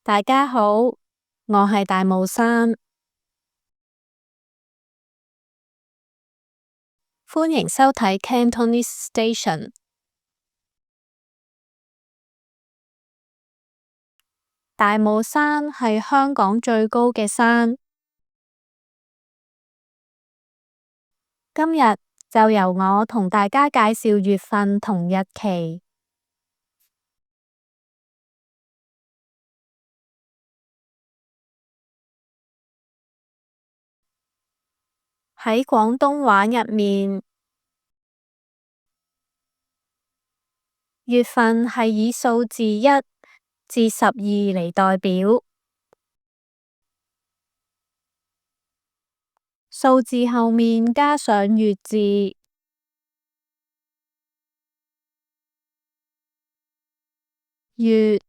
大家好，我係大霧山，歡迎收睇 Cantonese Station。大霧山係香港最高嘅山，今日就由我同大家介紹月份同日期。喺廣東話入面，月份係以數字1至12嚟代表，數字後面加上月字，月、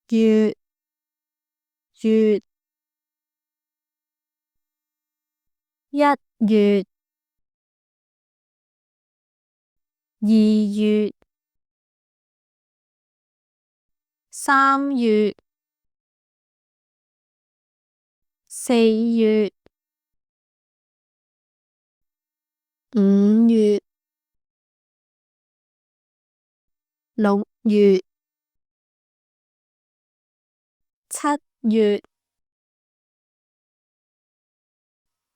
月、月、1月、2月、3月、4月、5月、6月、7月、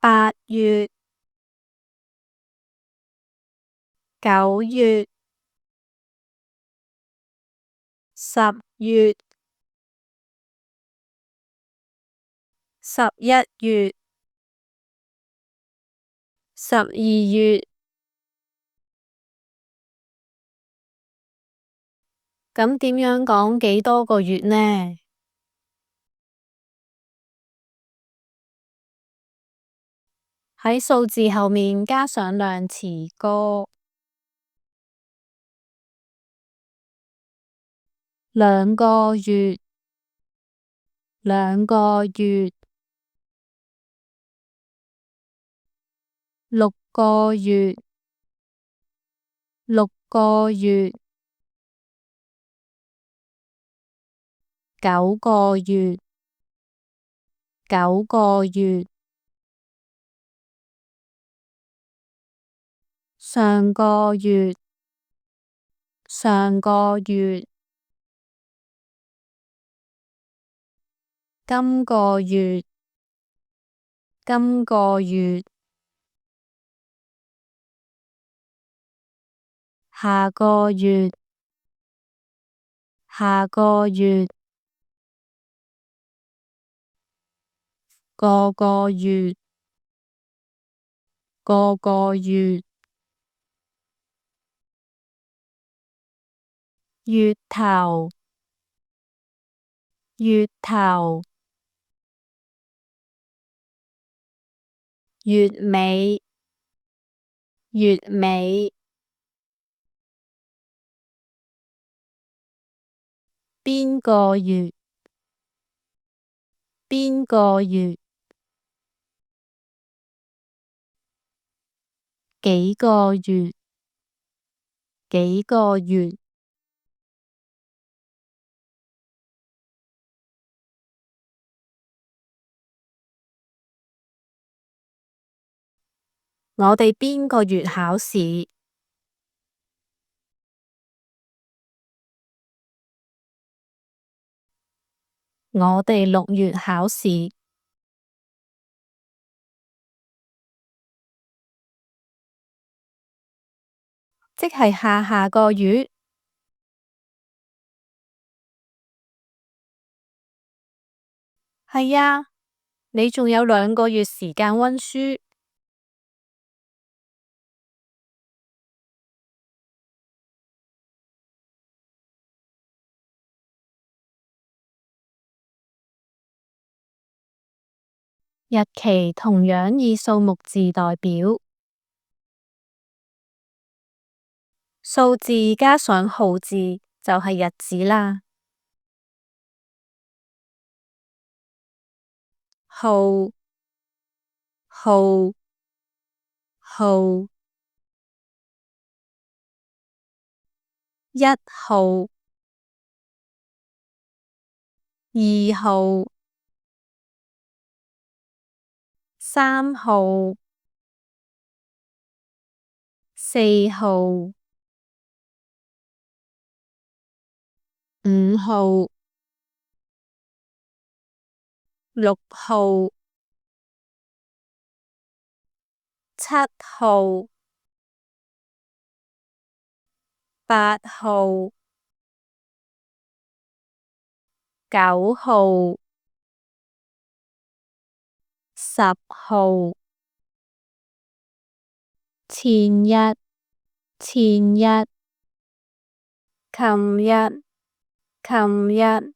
8月、9月、10月、11月、12月。咁點樣講幾多個月呢？喺數字後面加上量詞個，2個月、2個月、6個月、6個月、9個月、9個月、上個月、上個月、今個月、今個月、下個月、下個月、個個月、個個月、月頭、月頭、月尾、月尾。邊個月？邊個月？幾個月？幾個月？我哋邊個月考試？我哋6月考試，即係下下個月。係啊，你仲有2個月時間溫書。日期同樣以數目字代表，數字加上號字就係日子啦。號、號、號、1號、2號、3號、4號、5號、6號、7號、8號、9號、10號、前日、前日、琴日、琴日、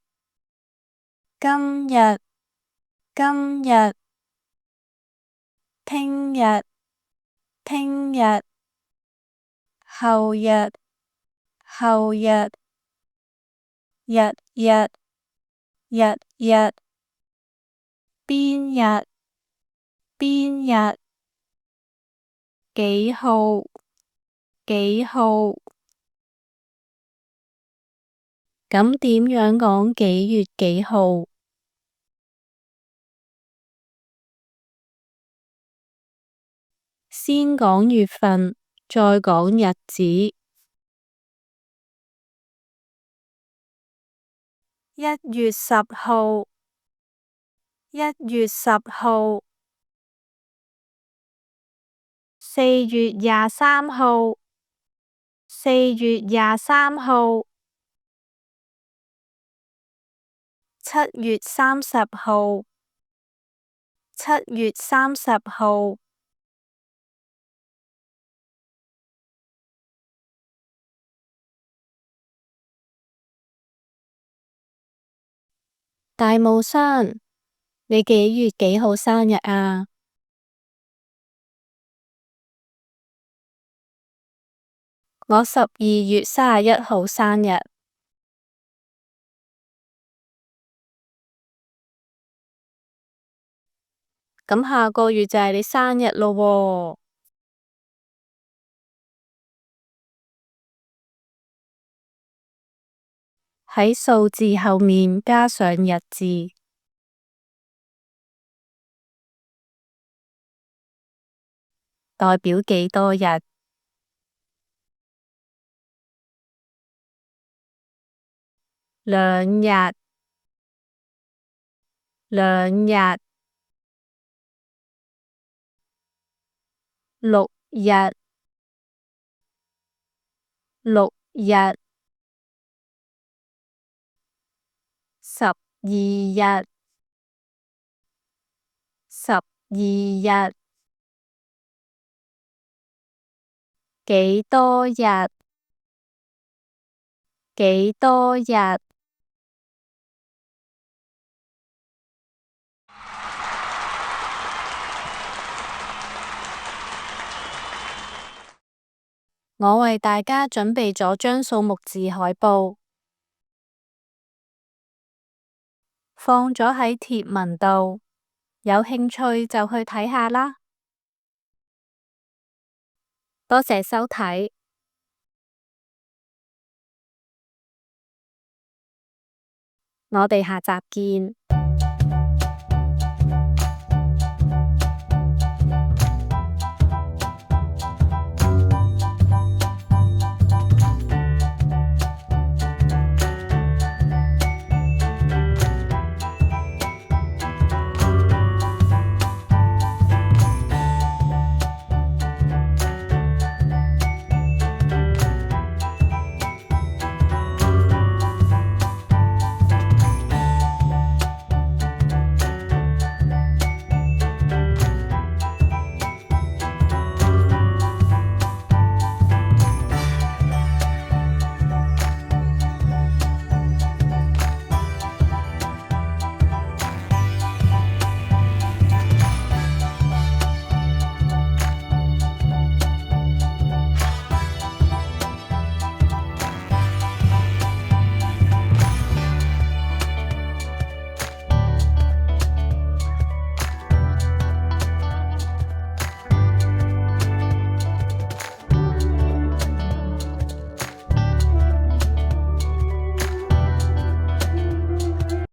今日、今日、聽日、聽日、後日、後日、日日、日日、邊日、邊日、幾號、幾號。咁點樣講幾月幾號？先講月份，再講日子。1月10號，1月10號。4月23號，4月23號。7月30號，7月30號。大霧生，你幾月幾號生日啊？我12月31號生日。咁下個月就係你生日咯喎。喺數字後面加上日字，代表幾多日？2日，2日。6日，6日。12日，12日。幾多日？幾多日？我為大家準備咗張數目字海報，放咗喺貼文度，有興趣就去睇下啦。多謝收睇，我哋下集見。